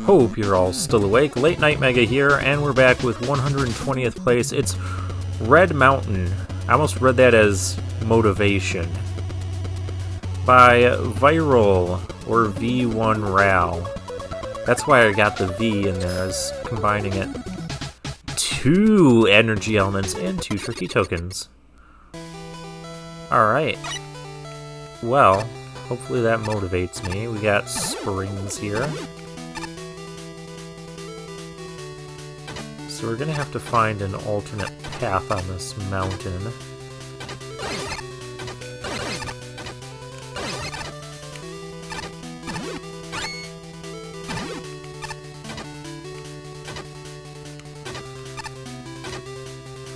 Hope you're all still awake. Late Night Mega here, and we're back with 120th place. It's Red Mountain. I almost read that as Motivation. By Viral, or V1 Ral. That's why I got the V in there, as combining it. 2 energy elements and 2 tricky tokens. Alright. Well, hopefully that motivates me. We got springs here. So we're gonna have to find an alternate path on this mountain.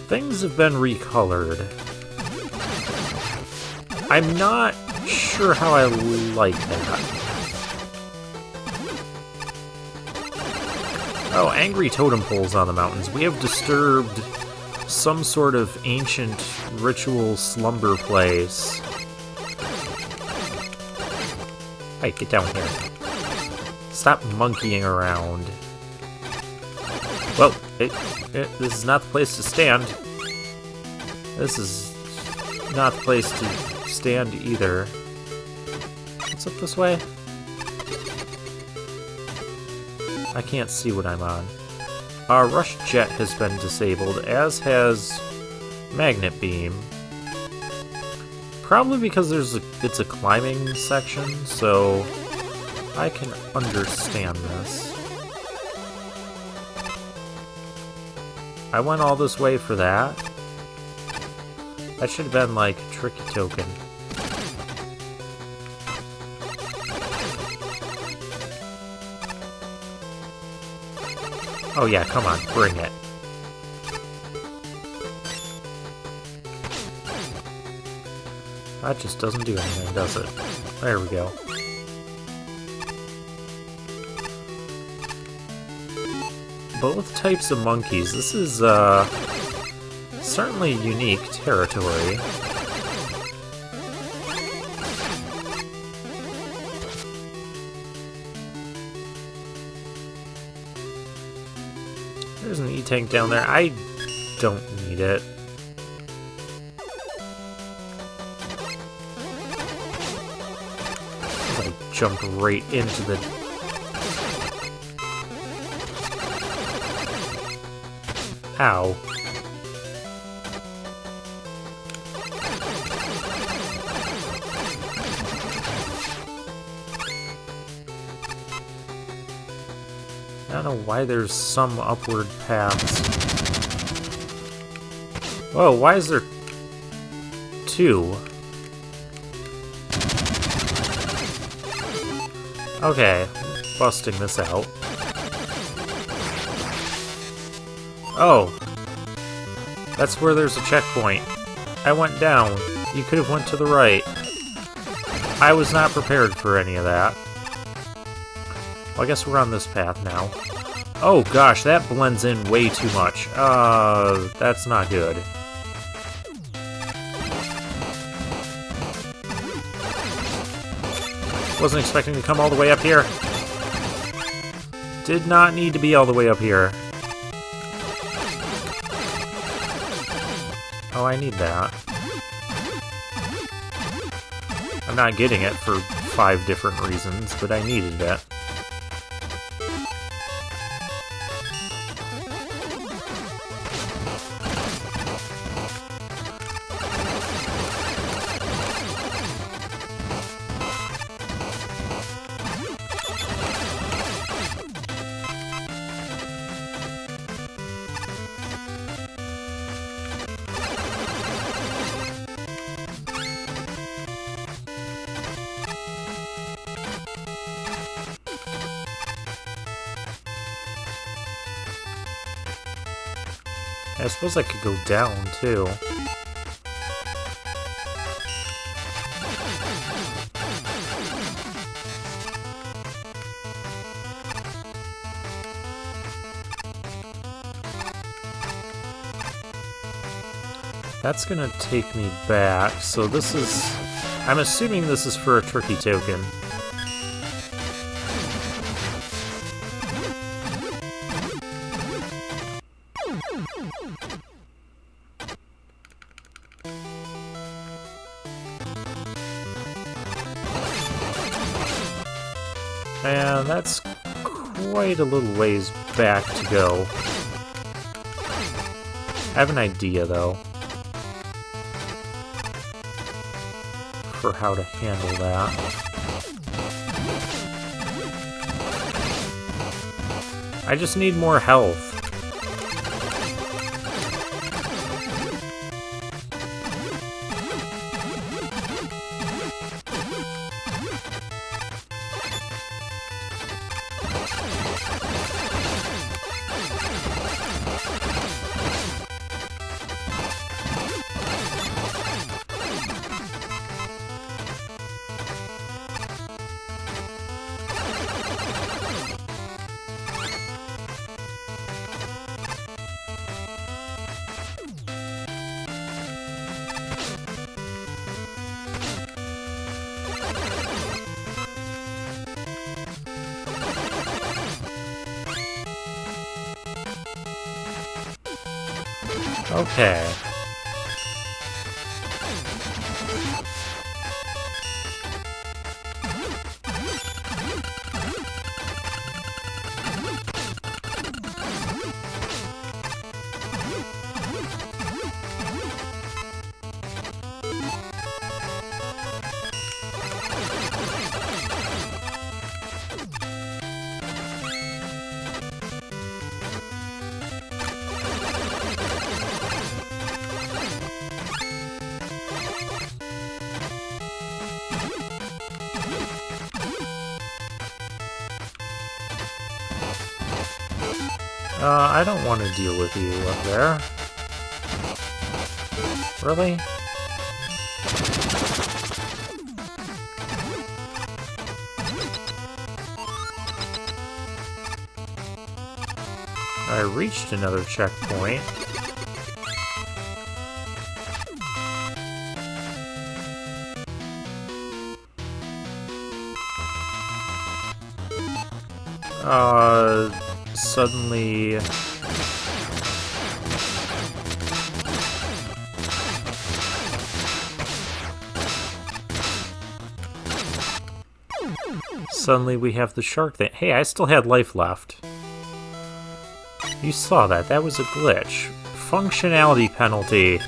Things have been recolored. I'm not sure how I like that. Oh, angry totem poles on the mountains. We have disturbed some sort of ancient ritual slumber place. Hey, get down here. Stop monkeying around. Well, this is not the place to stand. This is not the place to stand either. What's up this way? I can't see what I'm on. Rush Jet has been disabled, as has Magnet Beam. Probably because it's a climbing section, so I can understand this. I went all this way for that. That should have been like a tricky token. Oh yeah, come on, bring it. That just doesn't do anything, does it? There we go. Both types of monkeys. This is, certainly unique territory. There's an E-tank down there. I don't need it. I jump right into the... Ow. I don't know why there's some upward paths. Whoa, why is there 2? Okay, busting this out. Oh, that's where there's a checkpoint. I went down. You could have went to the right. I was not prepared for any of that. Well, I guess we're on this path now. Oh gosh, that blends in way too much. That's not good. Wasn't expecting to come all the way up here. Did not need to be all the way up here. Oh, I need that. I'm not getting it for 5 different reasons, but I needed it. I suppose I could go down, too. That's gonna take me back, so this is... I'm assuming this is for a tricky token. And that's quite a little ways back to go. I have an idea, though, for how to handle that. I just need more health. Okay. I don't want to deal with you up there. Really? I reached another checkpoint. Suddenly... Suddenly we have the shark thing. Hey, I still had life left. You saw that. That was a glitch. Functionality penalty.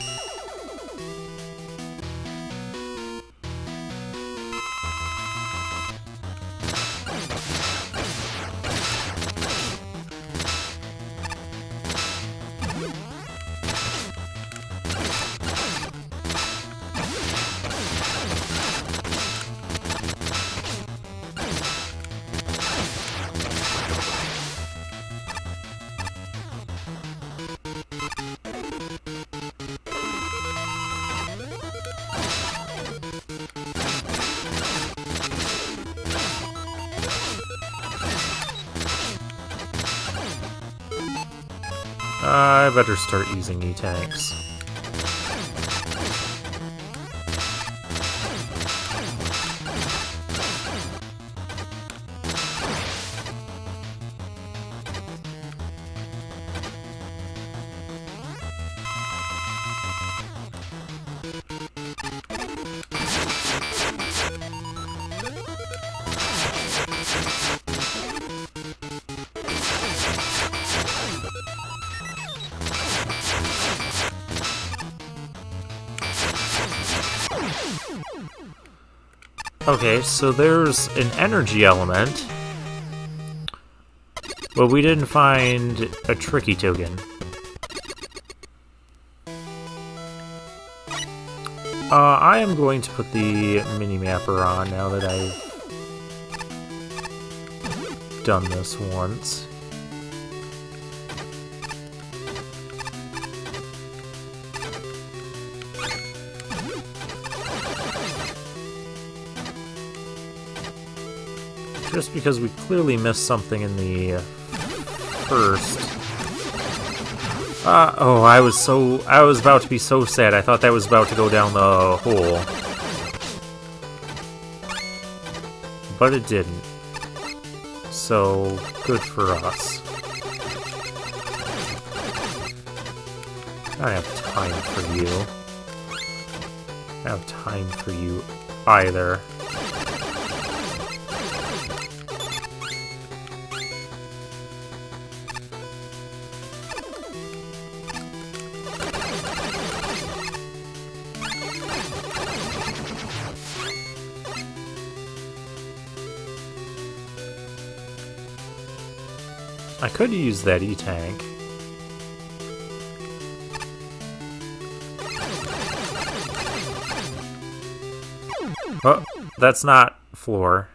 I better start using E-tanks. Okay, so there's an energy element, but we didn't find a tricky token. I am going to put the mini-mapper on now that I've done this once. Just because we clearly missed something in the first. Oh, I was about to be so sad. I thought that was about to go down the hole. But it didn't. So, good for us. I don't have time for you. I don't have time for you either. I could use that E-tank. Oh, that's not floor.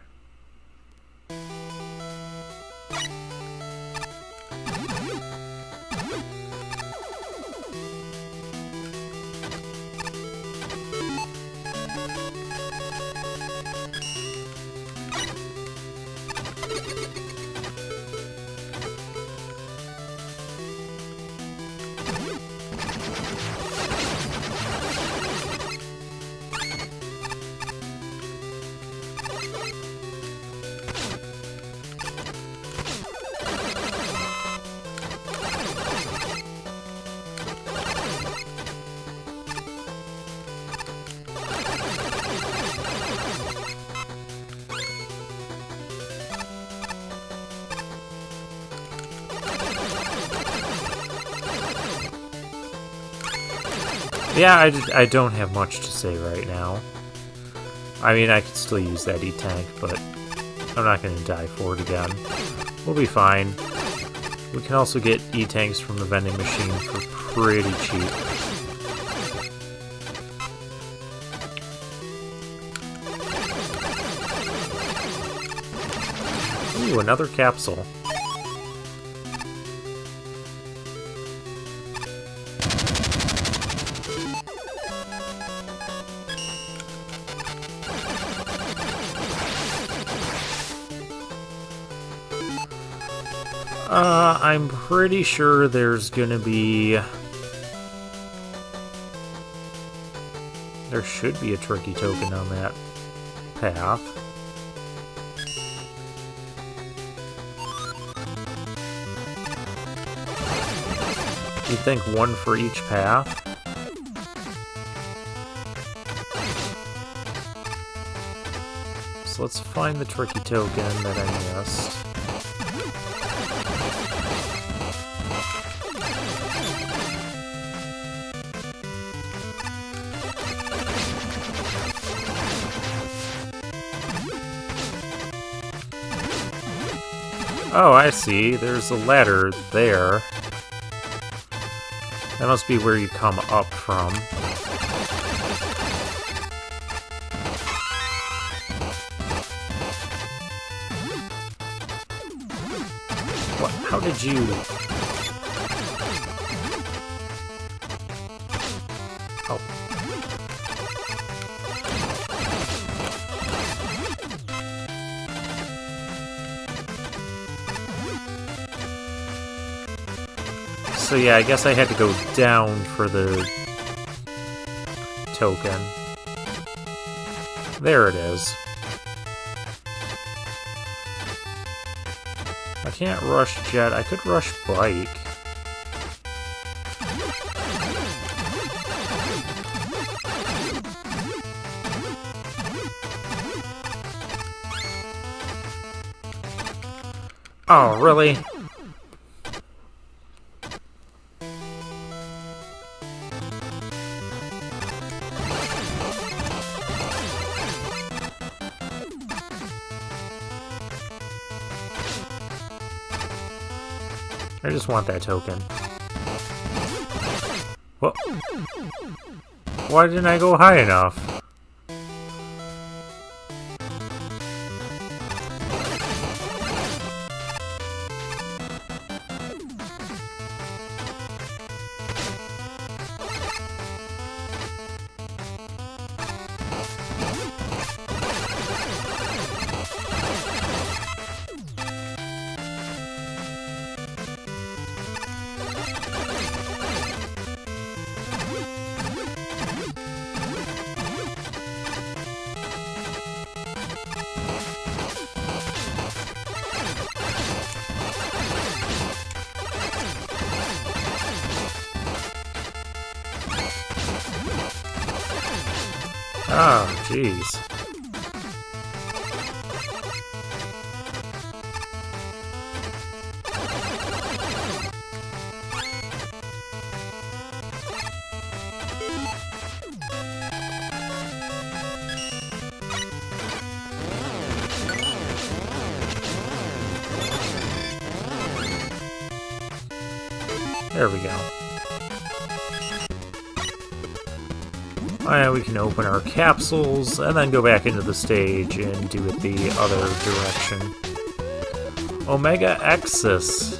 Yeah, I don't have much to say right now. I mean, I could still use that E-tank, but I'm not going to die for it again. We'll be fine. We can also get E-tanks from the vending machine for pretty cheap. Ooh, another capsule. I'm pretty sure there's gonna be... There should be a tricky token on that path. You think one for each path? So let's find the tricky token that I missed. Oh, I see. There's a ladder there. That must be where you come up from. What? How did you... Oh. So yeah, I guess I had to go down for the token. There it is. I can't rush jet. I could rush bike. Oh, really? I just want that token. What? Why didn't I go high enough? Ah, jeez. There we go. Oh yeah, we can open our capsules and then go back into the stage and do it the other direction. Omega Exus.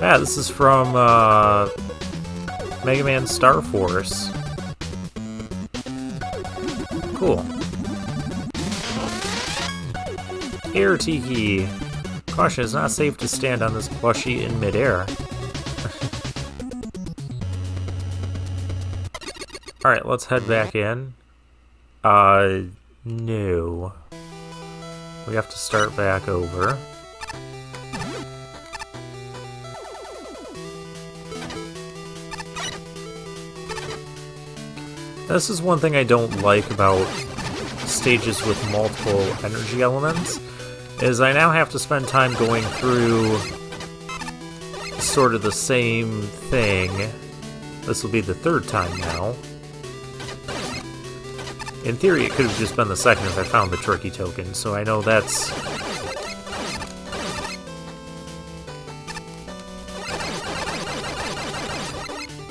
Yeah, this is from Mega Man Star Force. Cool. Air Tiki. Caution, it's not safe to stand on this plushie in midair. Alright, let's head back in. No. We have to start back over. This is one thing I don't like about stages with multiple energy elements, is I now have to spend time going through sort of the same thing. This will be the third time now. In theory, it could have just been the second if I found the tricky token, so I know that's...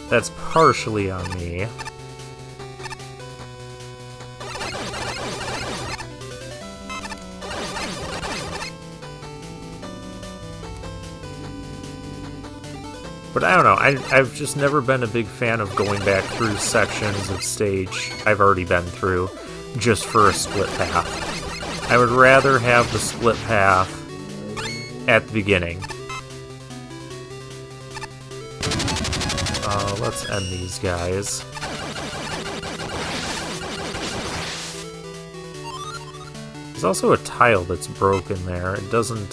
that's partially on me. But I don't know, I've just never been a big fan of going back through sections of stage I've already been through just for a split path. I would rather have the split path at the beginning. Let's end these guys. There's also a tile that's broken there. It doesn't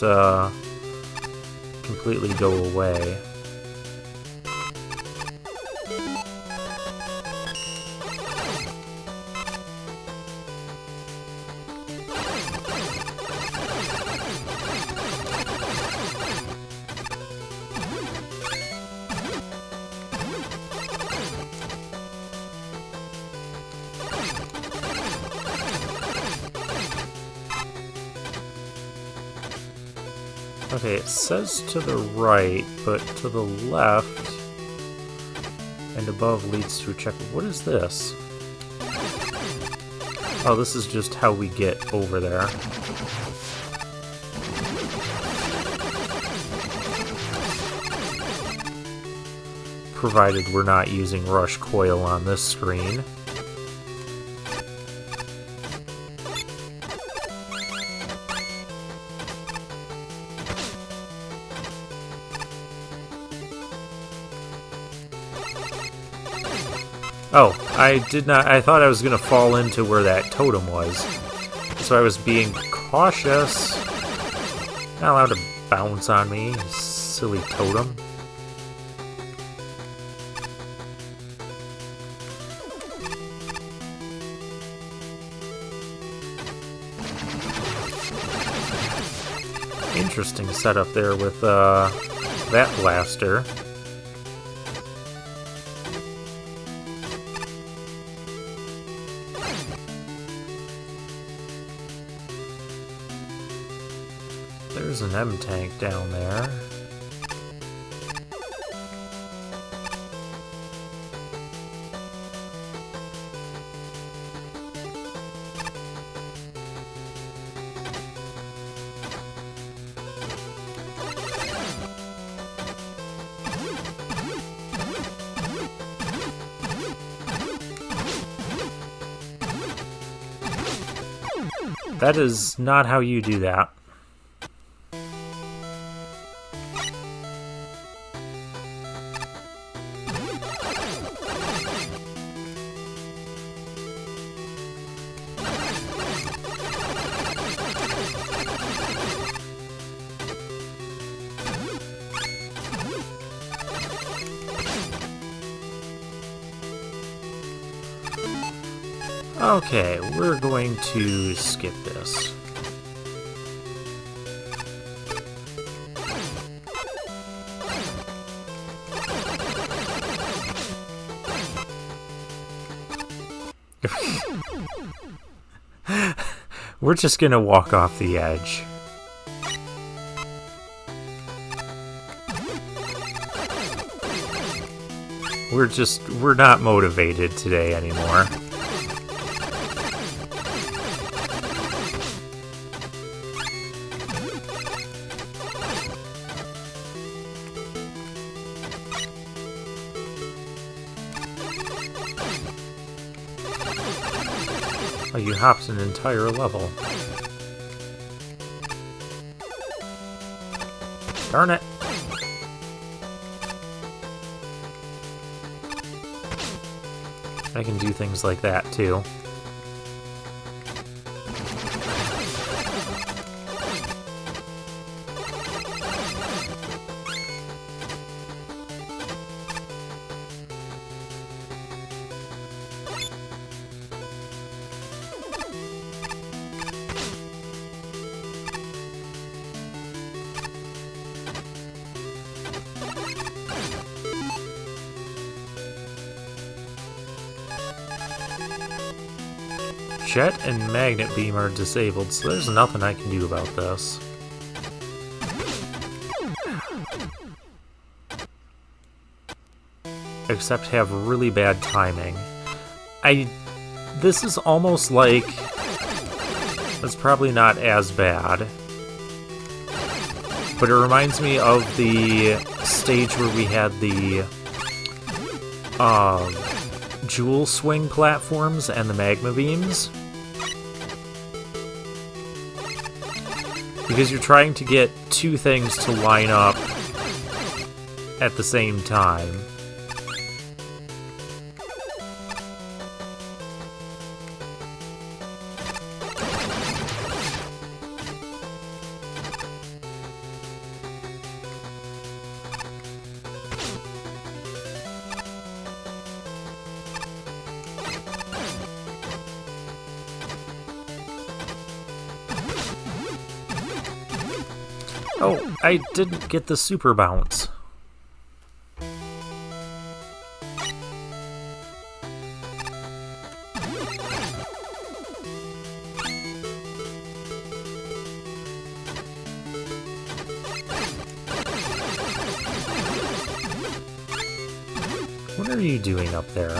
completely go away. Okay, it says to the right, but to the left and above leads to a checkpoint. What is this? Oh, this is just how we get over there. Provided we're not using Rush Coil on this screen. Oh, I did not. I thought I was going to fall into where that totem was. So I was being cautious. Not allowed to bounce on me, you silly totem. Interesting setup there with that blaster. There's an M-tank down there. That is not how you do that. Okay, we're going to skip this. We're just gonna walk off the edge. We're not motivated today anymore. Oh, you hopped an entire level. Darn it. I can do things like that, too. Jet and magnet beam are disabled, so there's nothing I can do about this. Except have really bad timing. This is almost like... It's probably not as bad. But it reminds me of the stage where we had the... jewel swing platforms and the magma beams. Because you're trying to get two things to line up at the same time. Oh, I didn't get the super bounce. What are you doing up there?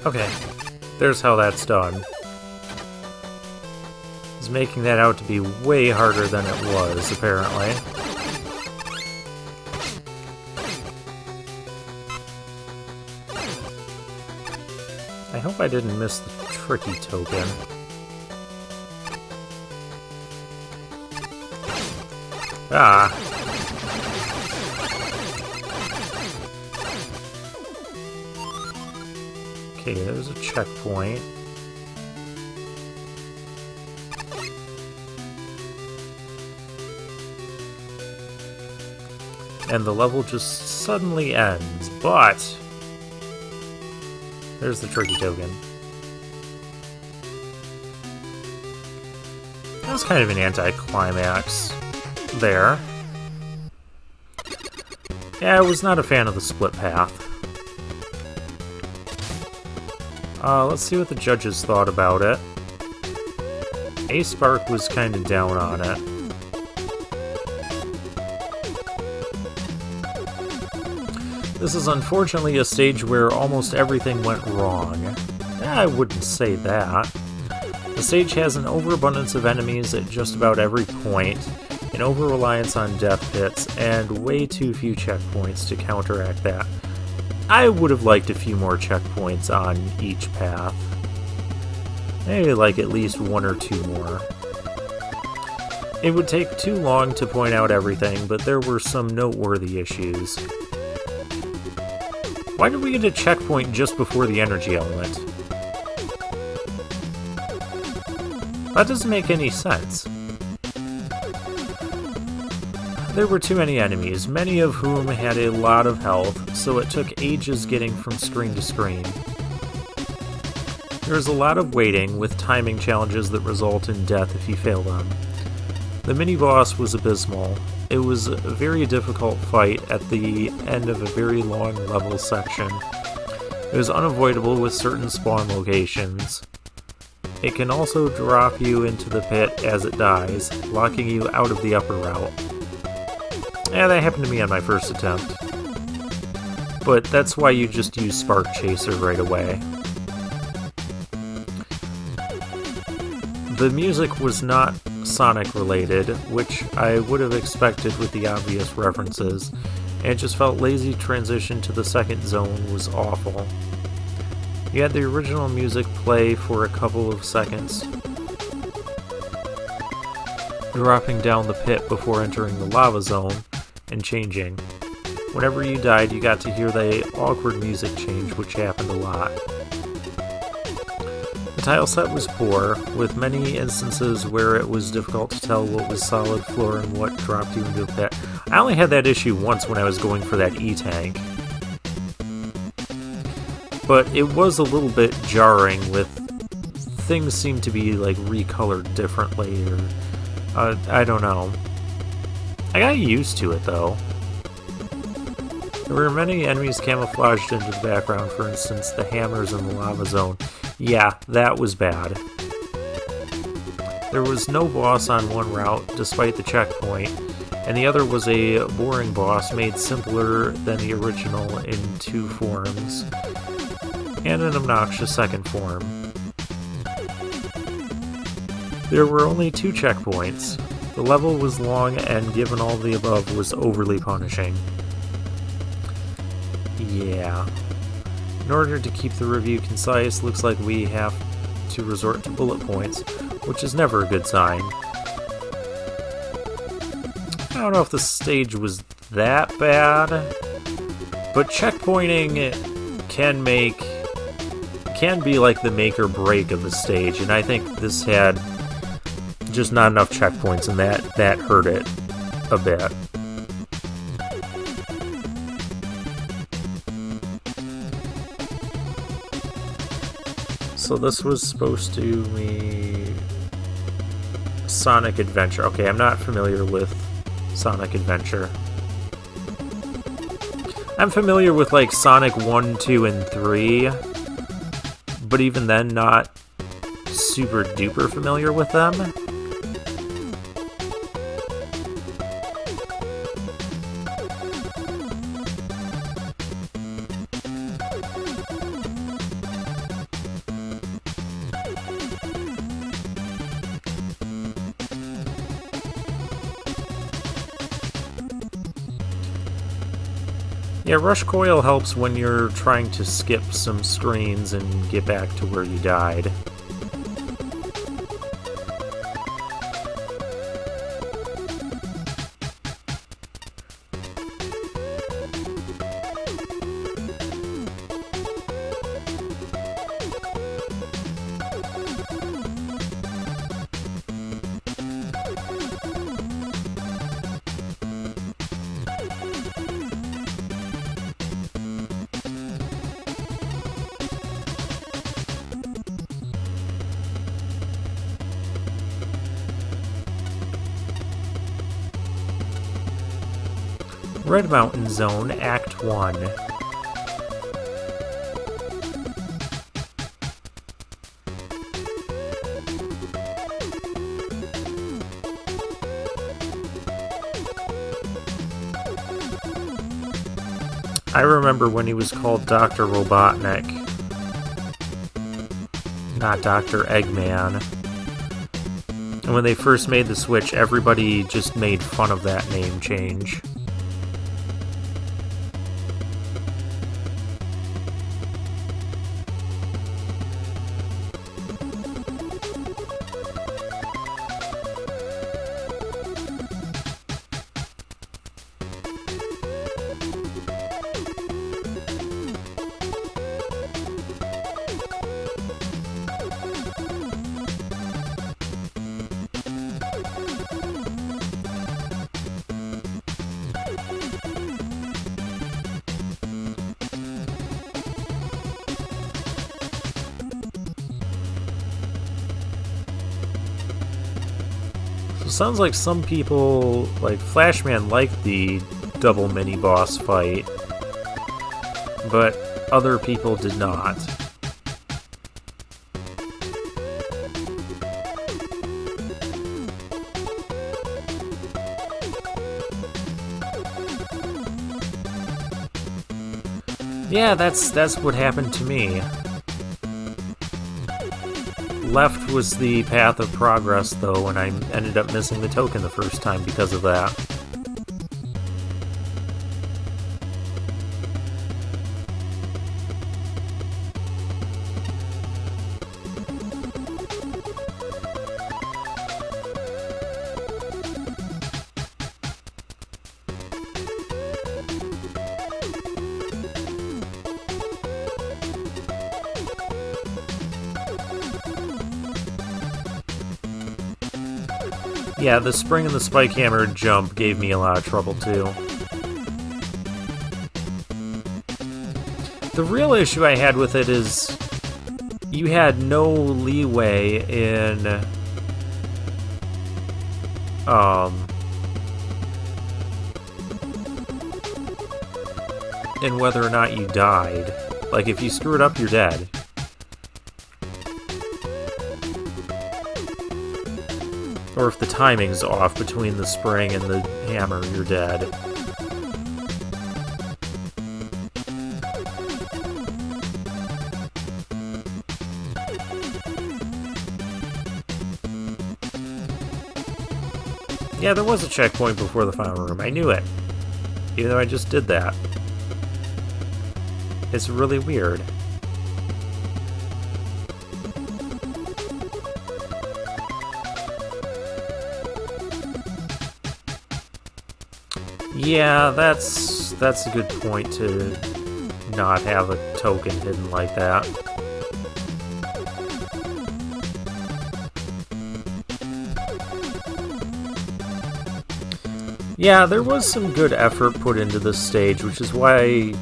Okay, there's how that's done. It's making that out to be way harder than it was, apparently. I hope I didn't miss the tricky token. Ah. Okay, there's a checkpoint. And the level just suddenly ends, but... There's the tricky token. That was kind of an anticlimax there. Yeah, I was not a fan of the split path. Let's see what the judges thought about it. A-Spark was kind of down on it. This is unfortunately a stage where almost everything went wrong. I wouldn't say that. The stage has an overabundance of enemies at just about every point, an over-reliance on death pits, and way too few checkpoints to counteract that. I would have liked a few more checkpoints on each path. Maybe like at least one or two more. It would take too long to point out everything, but there were some noteworthy issues. Why did we get a checkpoint just before the energy element? That doesn't make any sense. There were too many enemies, many of whom had a lot of health, so it took ages getting from screen to screen. There was a lot of waiting, with timing challenges that result in death if you fail them. The mini-boss was abysmal. It was a very difficult fight at the end of a very long level section. It was unavoidable with certain spawn locations. It can also drop you into the pit as it dies, locking you out of the upper route. Yeah, that happened to me on my first attempt. But that's why you just use Spark Chaser right away. The music was not Sonic related, which I would have expected with the obvious references, and it just felt lazy. Transition to the second zone was awful. You had the original music play for a couple of seconds, dropping down the pit before entering the lava zone and changing. Whenever you died, you got to hear the awkward music change, which happened a lot. The tile set was poor, with many instances where it was difficult to tell what was solid floor and what dropped you into a pit. I only had that issue once when I was going for that E-tank. But it was a little bit jarring, with things seemed to be like recolored differently, or I don't know. I got used to it though. There were many enemies camouflaged into the background, for instance the hammers in the lava zone. Yeah, that was bad. There was no boss on one route, despite the checkpoint, and the other was a boring boss made simpler than the original in two forms, and an obnoxious second form. There were only 2 checkpoints. The level was long, and given all the above, was overly punishing. Yeah. In order to keep the review concise, looks like we have to resort to bullet points, which is never a good sign. I don't know if the stage was that bad, but checkpointing can be like the make or break of a stage, and I think this had just not enough checkpoints, and that hurt it a bit. So this was supposed to be Sonic Adventure. Okay, I'm not familiar with Sonic Adventure. I'm familiar with like Sonic 1, 2, and 3, but even then not super duper familiar with them. Yeah, Rush Coil helps when you're trying to skip some screens and get back to where you died. Red Mountain Zone, Act 1. I remember when he was called Dr. Robotnik, not Dr. Eggman. And when they first made the Switch, everybody just made fun of that name change. Sounds like some people, like Flashman, liked the double mini-boss fight, but other people did not. Yeah, that's what happened to me. Left was the path of progress, though, and I ended up missing the token the first time because of that. Yeah, the spring and the spike hammer jump gave me a lot of trouble, too. The real issue I had with it is you had no leeway in whether or not you died. Like, if you screw it up, you're dead. Or if the timing's off between the spring and the hammer, you're dead. Yeah, there was a checkpoint before the final room. I knew it. Even though I just did that. It's really weird. Yeah, that's a good point to not have a token hidden like that. Yeah, there was some good effort put into this stage, which is why,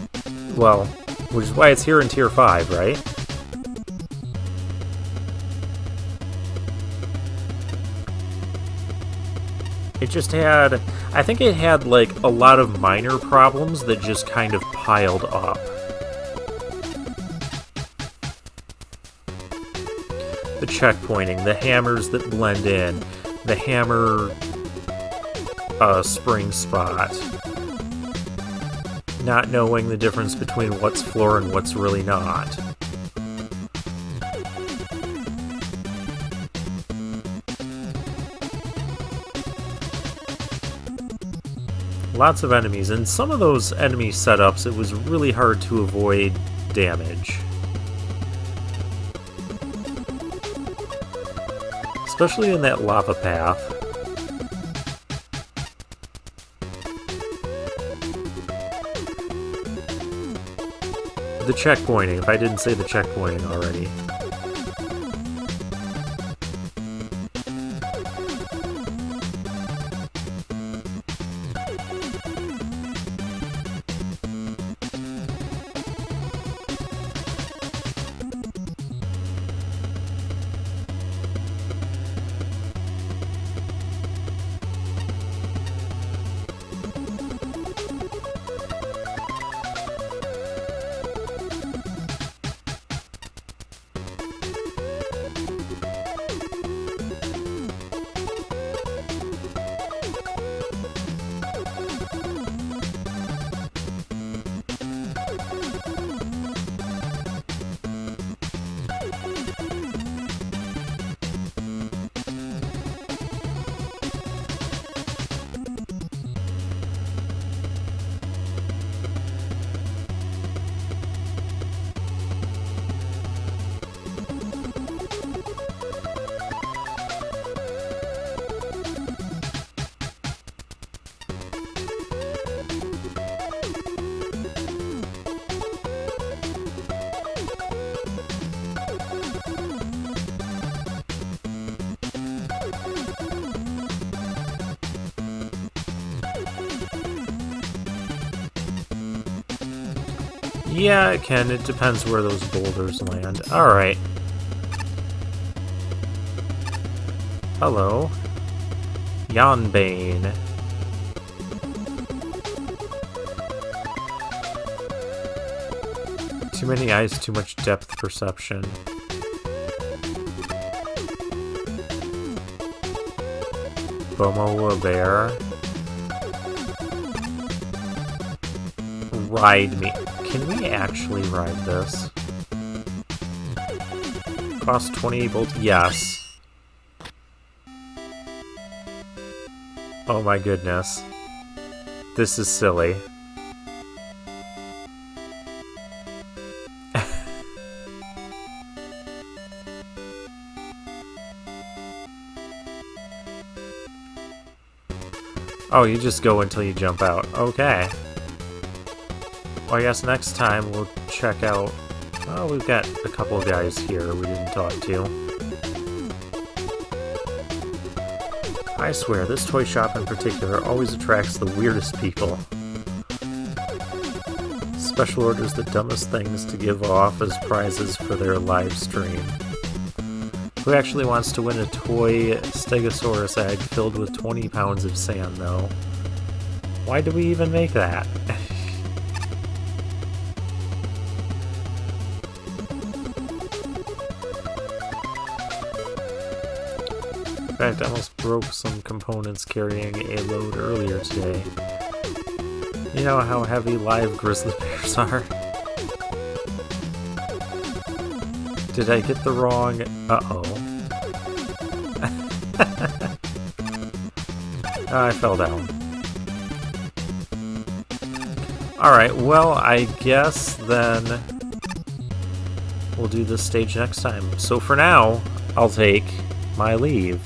well, which is why it's here in Tier 5, right? It just had, I think it had like a lot of minor problems that just kind of piled up. The checkpointing, the hammers that blend in, the hammer spring spot, not knowing the difference between what's floor and what's really not. Lots of enemies, and some of those enemy setups, it was really hard to avoid damage. Especially in that lava path. The checkpointing, if I didn't say the checkpointing already. Yeah, it can. It depends where those boulders land. Alright. Hello. Yanbane. Too many eyes, too much depth perception. Bomo a bear. Ride me. Can we actually ride this? Cost 28 bolts? Yes. Oh my goodness. This is silly. Oh, you just go until you jump out. Okay. Well, I guess next time we'll check out... Oh, we've got a couple of guys here we didn't talk to. I swear, this toy shop in particular always attracts the weirdest people. Special orders the dumbest things to give off as prizes for their live stream. Who actually wants to win a toy Stegosaurus egg filled with 20 pounds of sand, though? Why do we even make that? In fact, I almost broke some components carrying a load earlier today. You know how heavy live grizzly bears are? Did I get the wrong... Uh-oh. I fell down. Alright, well, I guess then we'll do this stage next time. So for now, I'll take my leave.